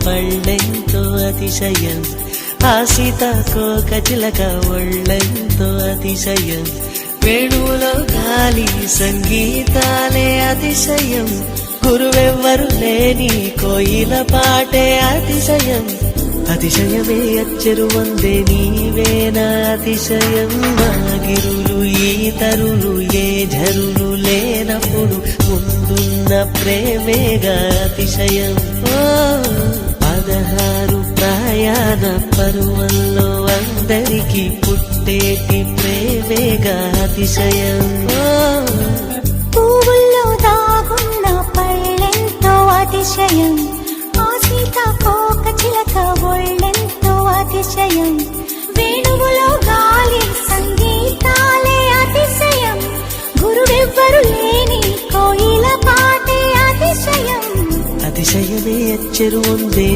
పళ్ళెంతో అతిశయం, ఆ సీతాకోక చిలక ఒళ్ళెంతో అతిశయం, వేణువులో గాలి సంగీతాలే అతిశయం, గురువెవ్వరు లేని కోయిల పాటే అతిశయం, అతిశయమే అచ్చెరు వందే నీవేనా అతిశయం, మాగిరులు ఈ తరులు ఏ ఝరులు లేనప్పుడు ముందున్న ప్రేమేగా అతిశయం. 16 ప్రయాణ పరువల్లో అందరికీ పుట్టేటి ప్రేమేగా అతిశయం. పువ్వుల్లో దాగున్న పళ్ళెంతో అతిశయం, ఆ సీతాకోక చిలక ఒళ్ళెంతో అతిశయం, వేణువులో గాలి సంగీతాలే అతిశయం, గురువెవ్వరు లేని కోయిల పాటే అతిశయం, అతిశయమే అచ్చెరు వందే